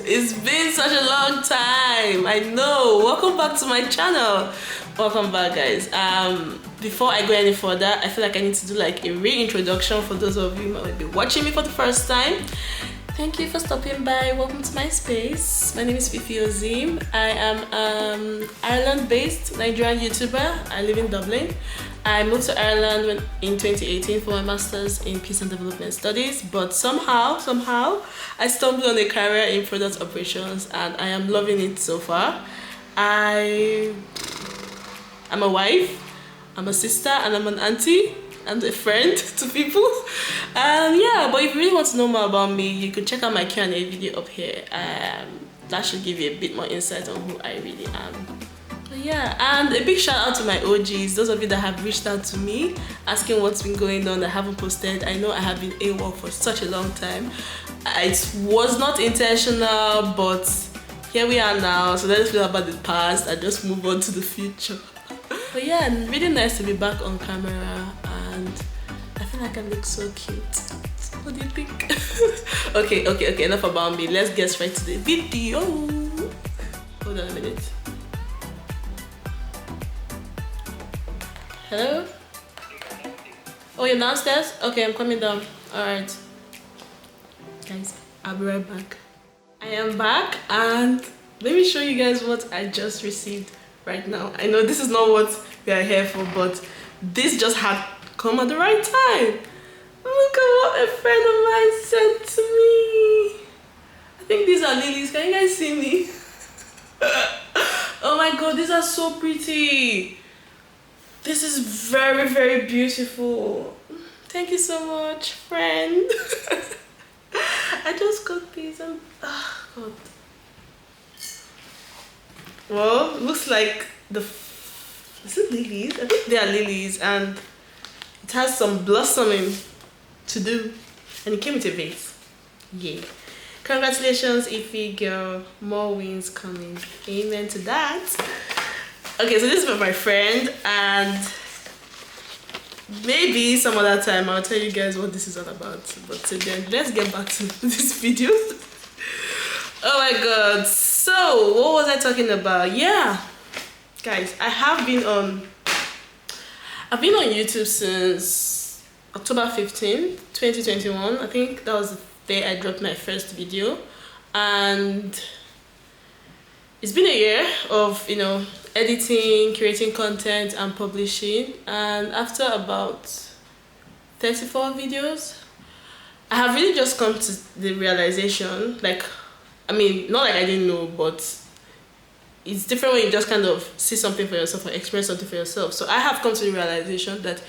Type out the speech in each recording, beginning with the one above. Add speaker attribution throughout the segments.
Speaker 1: It's been such a long time. I know. Welcome back to my channel. Welcome back, guys. Before I go any further, I feel like I need to do like a reintroduction for those of you who might be watching me for the first time. Thank you for stopping by. Welcome to my space. My name is Fifi Ozim. I am Ireland-based Nigerian YouTuber. I live in Dublin. I moved to Ireland in 2018 for my master's in Peace and Development Studies, but somehow I stumbled on a career in product operations and I am loving it so far. I'm a wife, I'm a sister, and I'm an auntie and a friend to people. Yeah, but if you really want to know more about me, you could check out my Q&A video up here. That should give you a bit more insight on who I really am. Yeah, and a big shout out to my OGs, those of you that have reached out to me asking what's been going on. I haven't posted. I know I have been AWOL for such a long time. It was not intentional, but here we are now, so let's forget about the past and just move on to the future. But yeah, really nice to be back on camera, and I feel like I look so cute. What do you think? okay, enough about me. Let's get straight to the video. Hold on a minute. Hello? Oh, you're downstairs? Okay, I'm coming down. Alright. Guys, I'll be right back. I am back and let me show you guys what I just received right now. I know this is not what we are here for, but this just had come at the right time. Look at what a friend of mine sent to me. I think these are lilies. Can you guys see me? Oh my god, these are so pretty. This is very, very beautiful. Thank you so much, friend. I just got these and oh god. Well, looks like is it lilies? I think they are lilies, and it has some blossoming to do, and it came with a vase. Yay! Congratulations, Ify girl. More wins coming. Amen to that. Okay, so this is for my friend, and maybe some other time I'll tell you guys what this is all about. But then let's get back to this video. Oh my god, so what was I talking about? Yeah, guys, I've been on YouTube since October 15, 2021. I think that was the day I dropped my first video, and it's been a year of, you know, editing, creating content, and publishing. And after about 34 videos, I have really just come to the realization, like, I mean, not like I didn't know, but it's different when you just kind of see something for yourself or experience something for yourself. So I have come to the realization that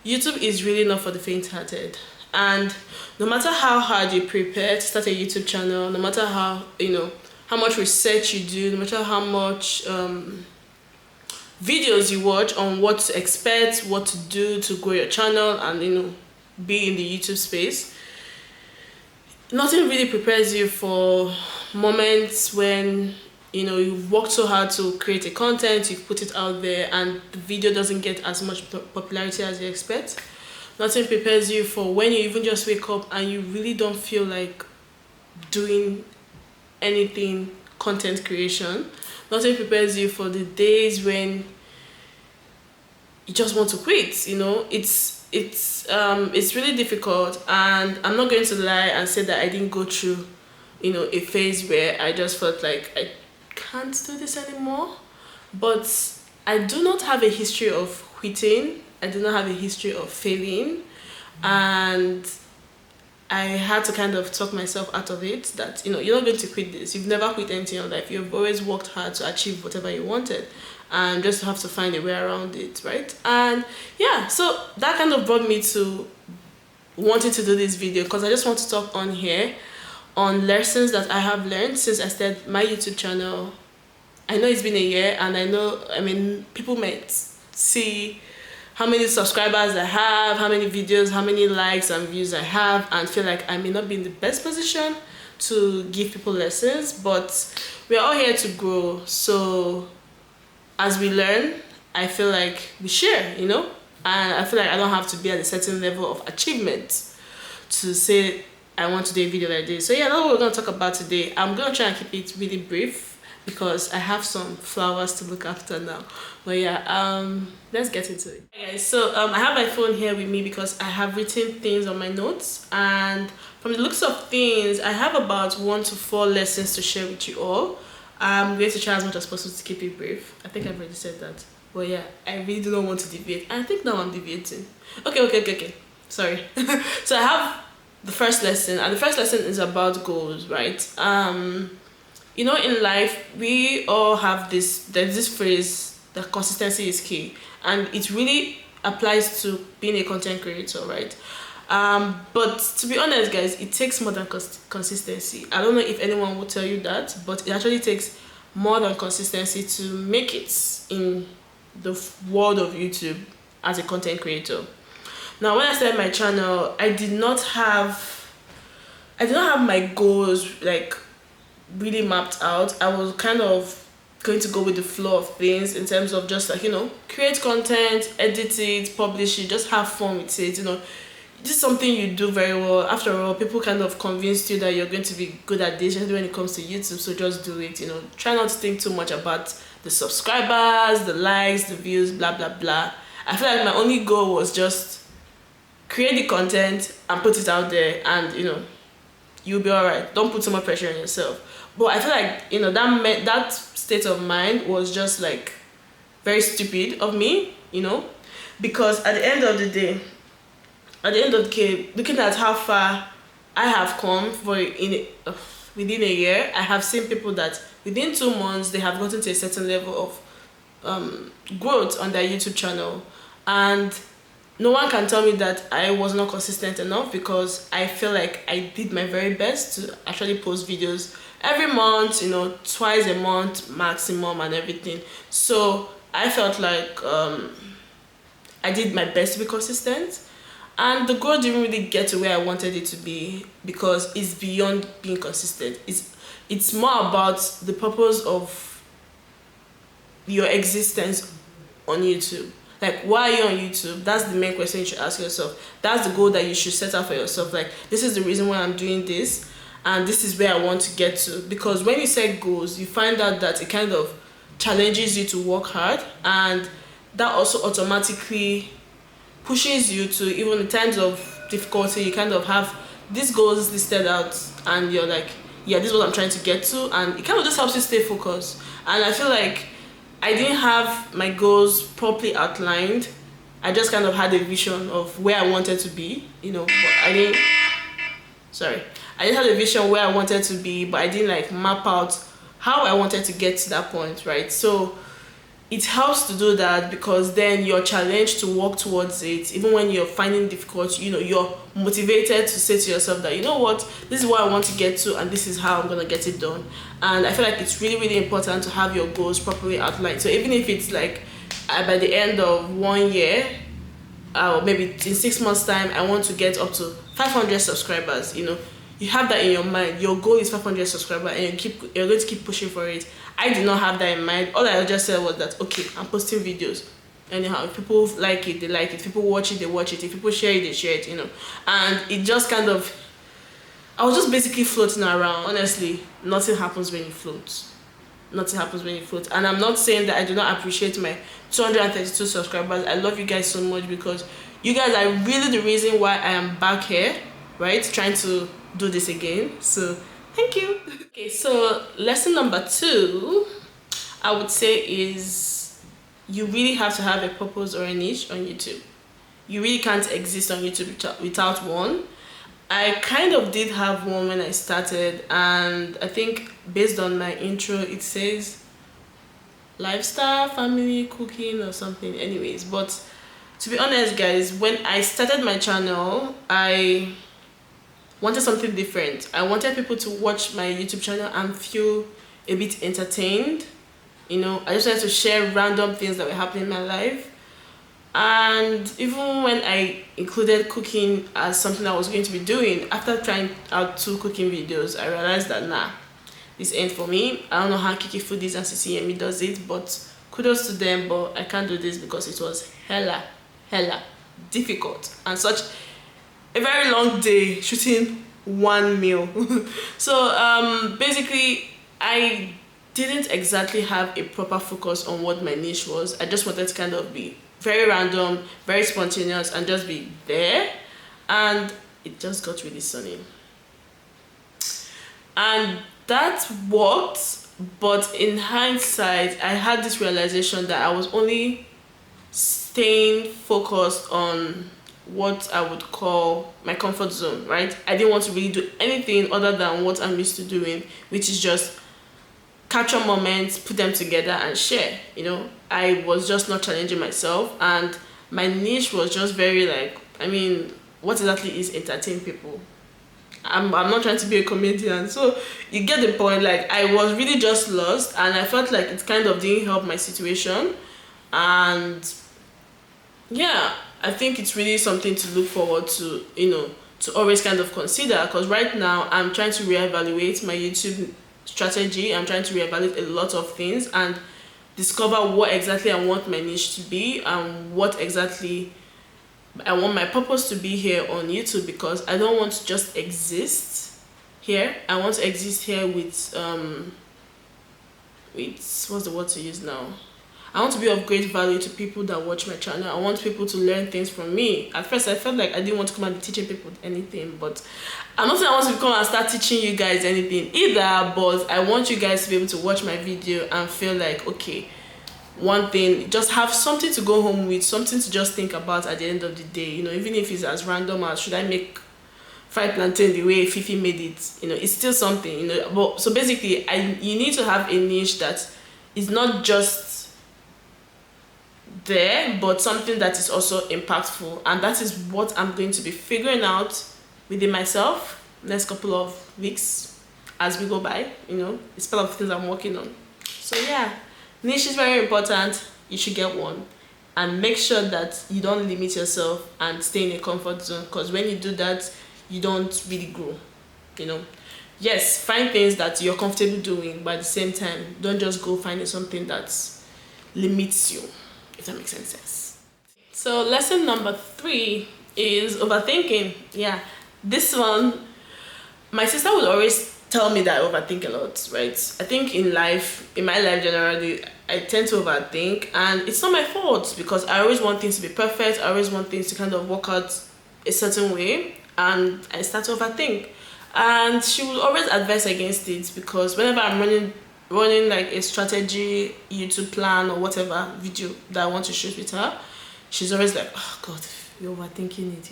Speaker 1: YouTube is really not for the faint-hearted. And no matter how hard you prepare to start a YouTube channel, no matter how, you know, how much research you do, no matter how much videos you watch on what to expect, what to do to grow your channel and, you know, be in the YouTube space, nothing really prepares you for moments when, you know, you've worked so hard to create a content, you've put it out there, and the video doesn't get as much popularity as you expect. Nothing prepares you for when you even just wake up and you really don't feel like doing anything content creation. Nothing prepares you for the days when you just want to quit. You know, it's really difficult, and I'm not going to lie and say that I didn't go through, you know, a phase where I just felt like I can't do this anymore. But I do not have a history of quitting. I do not have a history of failing, and I had to kind of talk myself out of it, that, you know, you're not going to quit this. You've never quit anything in your life. You've always worked hard to achieve whatever you wanted, and just have to find a way around it, right? And yeah, so that kind of brought me to wanting to do this video, because I just want to talk on here on lessons that I have learned since I started my YouTube channel. I know it's been a year, and I know, I mean, people might see how many subscribers I have, how many videos, how many likes and views I have, and feel like I may not be in the best position to give people lessons, but we're all here to grow. So as we learn, I feel like we share, you know, and I feel like I don't have to be at a certain level of achievement to say I want to do a video like this. So yeah, that's what we're going to talk about today. I'm going to try and keep it really brief because I have some flowers to look after now. But yeah, let's get into it. Okay, guys, so I have my phone here with me because I have written things on my notes, and from the looks of things, I have about 1 to 4 lessons to share with you all. I'm going to try as much as possible to keep it brief. I think I've already said that. But yeah, I really do not want to deviate. I think now I'm deviating. Okay. Sorry. So I have the first lesson, and the first lesson is about goals, right? You know, in life we all have there's this phrase that consistency is key, and it really applies to being a content creator, right? But to be honest, guys, it takes more than consistency. I don't know if anyone will tell you that, but it actually takes more than consistency to make it in the world of YouTube as a content creator. Now, when I started my channel, I did not have my goals like really mapped out. I was kind of going to go with the flow of things in terms of just like, you know, create content, edit it, publish it, just have fun with it, you know. This is something you do very well. After all, people kind of convinced you that you're going to be good at this, especially when it comes to YouTube, so just do it, you know. Try not to think too much about the subscribers, the likes, the views, blah blah blah. I feel like my only goal was just create the content and put it out there, and you know, you'll be all right. Don't put so much pressure on yourself. But I feel like, you know, that state of mind was just like very stupid of me, you know, because at the end of the day, looking at how far I have come within a year, I have seen people that within 2 months they have gotten to a certain level of growth on their YouTube channel, and no one can tell me that I was not consistent enough, because I feel like I did my very best to actually post videos every month, you know, twice a month maximum and everything. So I felt like I did my best to be consistent, and the growth didn't really get to where I wanted it to be, because it's beyond being consistent. It's more about the purpose of your existence on YouTube. Like, why are you on YouTube? That's the main question you should ask yourself. That's the goal that you should set out for yourself. Like, this is the reason why I'm doing this, and this is where I want to get to. Because when you set goals, you find out that it kind of challenges you to work hard, and that also automatically pushes you to, even in times of difficulty, you kind of have these goals listed out, and you're like, yeah, this is what I'm trying to get to, and it kind of just helps you stay focused. And I feel like I didn't have my goals properly outlined. I just kind of had a vision of where I wanted to be, you know, but I just had a vision where I wanted to be, but I didn't like map out how I wanted to get to that point, right? So it helps to do that, because then you're challenged to work towards it. Even when you're finding difficult, you know, you're motivated to say to yourself that, you know what, this is what I want to get to, and this is how I'm going to get it done. And I feel like it's really, really important to have your goals properly outlined. So even if it's like by the end of 1 year, or maybe in 6 months time, I want to get up to 500 subscribers, you know, you have that in your mind. Your goal is 500 subscribers, and you're going to keep pushing for it. I did not have that in mind. All I just said was that, okay, I'm posting videos. Anyhow, if people like it, they like it. If people watch it, they watch it. If people share it, they share it, you know. And it just kind of, I was just basically floating around. Honestly, nothing happens when you float. Nothing happens when you float. And I'm not saying that I do not appreciate my 232 subscribers. I love you guys so much, because you guys are really the reason why I am back here, right? Trying to do this again. So thank you. Okay, so lesson number 2, I would say, is you really have to have a purpose or a niche on YouTube. You really can't exist on YouTube without one. I kind of did have one when I started, and I think based on my intro, it says lifestyle, family, cooking or something. Anyways, but to be honest, guys, when I started my channel, I wanted something different. I wanted people to watch my YouTube channel and feel a bit entertained. You know, I just wanted to share random things that were happening in my life. And even when I included cooking as something I was going to be doing, after trying out 2 cooking videos, I realized that nah, this ain't for me. I don't know how Kiki Foodies and CCME does it, but kudos to them, but I can't do this because it was hella difficult and such a very long day shooting one meal. So basically I didn't exactly have a proper focus on what my niche was. I just wanted to kind of be very random, very spontaneous, and just be there. And it just got really sunny. And that worked, but in hindsight, I had this realization that I was only staying focused on what I would call my comfort zone, right? I didn't want to really do anything other than what I'm used to doing, which is just capture moments, put them together and share. I was just not challenging myself, and my niche was just very like, I mean, what exactly is entertain people? I'm not trying to be a comedian, so you get the point. Like, I was really just lost, and I felt like it kind of didn't help my situation. And yeah, I think it's really something to look forward to, to always kind of consider, because right now I'm trying to reevaluate my YouTube strategy. I'm trying to reevaluate a lot of things and discover what exactly I want my niche to be, and what exactly I want my purpose to be here on YouTube, because I don't want to just exist here. I want to exist here with what's the word to use now? I want to be of great value to people that watch my channel. I want people to learn things from me. At first, I felt like I didn't want to come and be teaching people anything, but I'm not saying I want to come and start teaching you guys anything either, but I want you guys to be able to watch my video and feel like, okay, one thing, just have something to go home with, something to just think about at the end of the day. Even if it's as random as, should I make fried plantain the way Fifi made it? It's still something. But so basically, you need to have a niche that is not just there, but something that is also impactful, and that is what I'm going to be figuring out within myself next couple of weeks as we go by. It's part of things I'm working on. So yeah, niche is very important. You should get one, and make sure that you don't limit yourself and stay in a comfort zone, because when you do that, you don't really grow. Yes, find things that you're comfortable doing, but at the same time, don't just go finding something that limits you, if that makes sense. So lesson number 3 is overthinking. Yeah, this one, my sister would always tell me that I overthink a lot, right? I think in my life generally, I tend to overthink, and it's not my fault, because I always want things to be perfect. I always want things to kind of work out a certain way, and I start to overthink. And she would always advise against it, because whenever I'm running like a strategy YouTube plan or whatever video that I want to shoot with her, she's always like, oh God, you're overthinking it,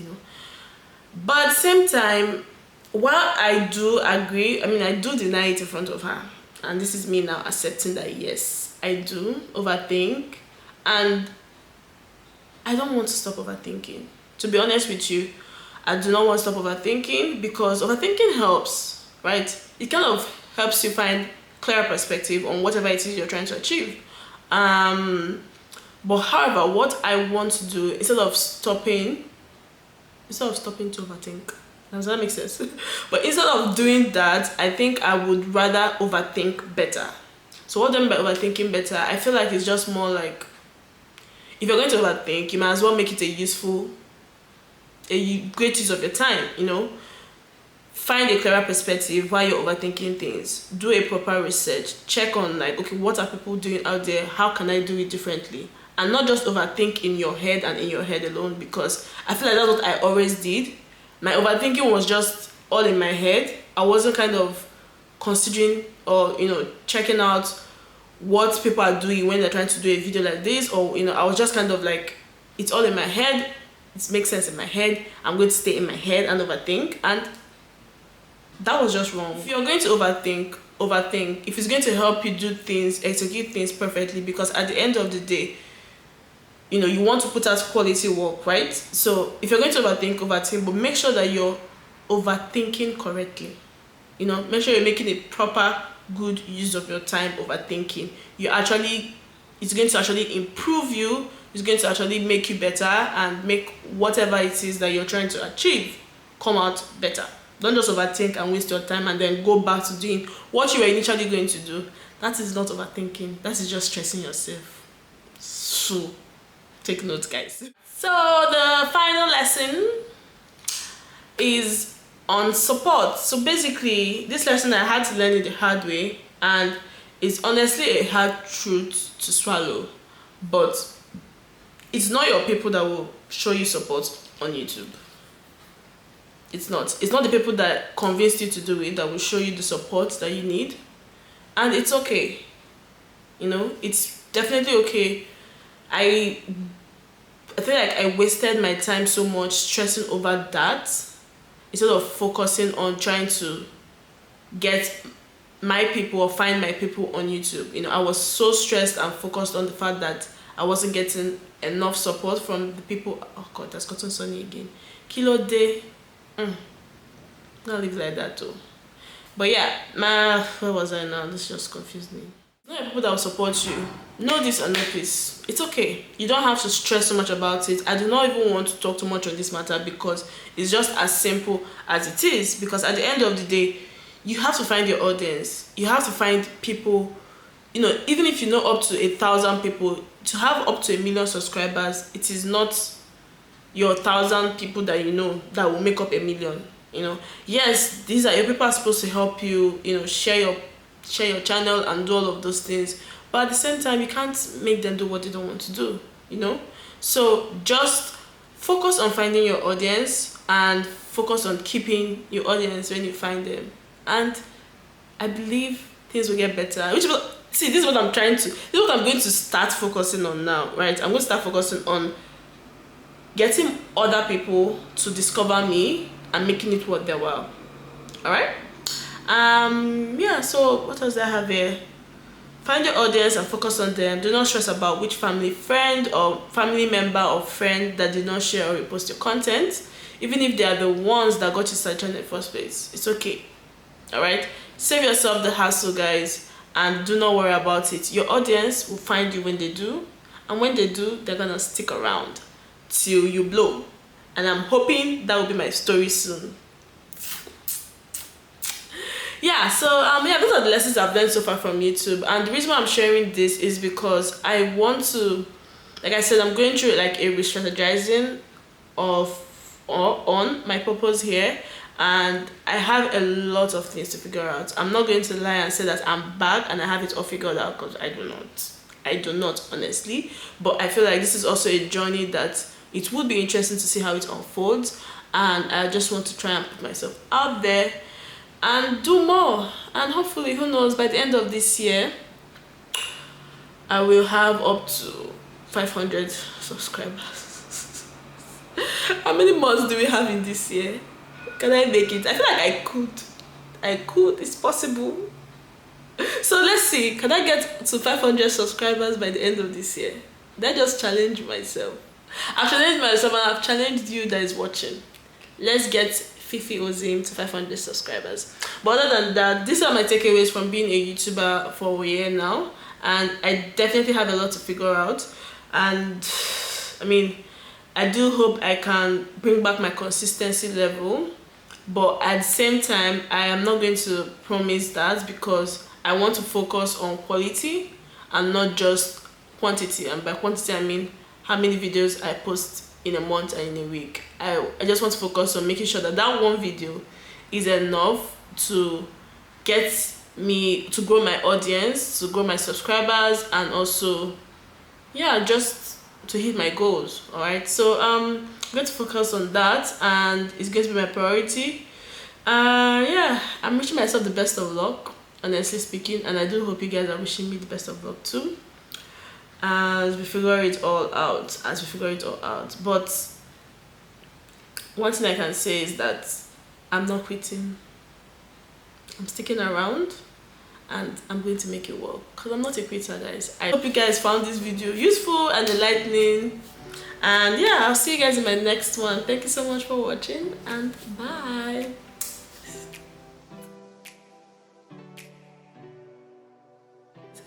Speaker 1: But at the same time, while I do agree, I do deny it in front of her, and this is me now accepting that yes, I do overthink, and I don't want to stop overthinking. To be honest with you, I do not want to stop overthinking, because overthinking helps, right? It kind of helps you find clearer perspective on whatever it is you're trying to achieve. But however, what I want to do, instead of stopping to overthink, does that make sense? But instead of doing that, I think I would rather overthink better. So what do I mean by overthinking better? I feel like it's just more like, if you're going to overthink, you might as well make it a great use of your time. Find a clearer perspective while you're overthinking things. Do a proper research. Check on like, okay, what are people doing out there? How can I do it differently? And not just overthink in your head and in your head alone, because I feel like that's what I always did. My overthinking was just all in my head. I wasn't kind of considering or checking out what people are doing when they're trying to do a video like this, or I was just kind of like, it's all in my head. It makes sense in my head. I'm going to stay in my head and overthink, and that was just wrong. If you're going to overthink. If it's going to help you do things, execute things perfectly, because at the end of the day, you want to put out quality work, right? So if you're going to overthink, but make sure that you're overthinking correctly. Make sure you're making a proper, good use of your time overthinking. It's going to actually improve you. It's going to actually make you better and make whatever it is that you're trying to achieve come out better. Don't just overthink and waste your time and then go back to doing what you were initially going to do. That is not overthinking. That is just stressing yourself. So, take notes, guys. So, the final lesson is on support. So basically, this lesson I had to learn it the hard way, and it's honestly a hard truth to swallow, but it's not your people that will show you support on YouTube. It's not the people that convinced you to do it that will show you the support that you need. And it's okay, you know, it's definitely okay. I feel like I wasted my time so much stressing over that instead of focusing on trying to get my people or find my people on YouTube. You know, I was so stressed and focused on the fact that I wasn't getting enough support from the people. Oh God, that's gotten sunny again. Kilo day. Not live like that too. But yeah, where was I now? This just confused me. Not people that will support you. Know this or know this. It's okay. You don't have to stress so much about it. I do not even want to talk too much on this matter because it's just as simple as it is. Because at the end of the day, you have to find your audience. You have to find people, you know, even if you know up to 1,000 people, to have up to 1 million subscribers, it is not your 1,000 people that you know that will make up 1 million. You know, yes, these are your people are supposed to help you, you know, share your channel and do all of those things, but at the same time you can't make them do what they don't want to do, you know. So just focus on finding your audience and focus on keeping your audience when you find them, and I believe things will get better. See, this is what I'm going to start focusing on now, right? I'm going to start focusing on getting other people to discover me and making it worth their while. All right. Yeah, so what else do I have here? Find your audience and focus on them. Do not stress about which family friend or family member or friend that did not share or repost your content, even if they are the ones that got you started in the first place. It's okay. All right. Save yourself the hassle, guys, and do not worry about it. Your audience will find you when they do, and when they do, they're gonna stick around till you blow. And I'm hoping that will be my story soon. Yeah, so yeah, those are the lessons I've learned so far from YouTube, and the reason why I'm sharing this is because I want to, like I said, I'm going through like a re-strategizing on my purpose here, and I have a lot of things to figure out. I'm not going to lie and say that I'm back and I have it all figured out, because I do not honestly, but I feel like this is also a journey that it would be interesting to see how it unfolds, and I just want to try and put myself out there and do more, and hopefully, who knows, by the end of this year I will have up to 500 subscribers. How many months do we have in this year? Can I make it? I feel like I could, it's possible. So let's see, can I get to 500 subscribers by the end of this year? Did I just challenge myself? I've challenged myself and I've challenged you that is watching. Let's get Fifi Ozim to 500 subscribers. But other than that, these are my takeaways from being a YouTuber for a year now, and I definitely have a lot to figure out. And I mean, I do hope I can bring back my consistency level, but at the same time, I am not going to promise that, because I want to focus on quality and not just quantity. And by quantity, I mean how many videos I post in a month and in a week. I just want to focus on making sure that that one video is enough to get me to grow my audience, to grow my subscribers, and also, yeah, just to hit my goals. All right, so I'm going to focus on that, and it's going to be my priority. Yeah, I'm wishing myself the best of luck, honestly speaking, and I do hope you guys are wishing me the best of luck too, as we figure it all out. But one thing I can say is that I'm not quitting. I'm sticking around, and I'm going to make it work, because I'm not a quitter, guys. I hope you guys found this video useful and enlightening, and yeah, I'll see you guys in my next one. Thank you so much for watching, and bye.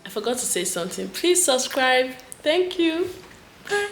Speaker 1: I forgot to say something. Please subscribe. Thank you. Bye.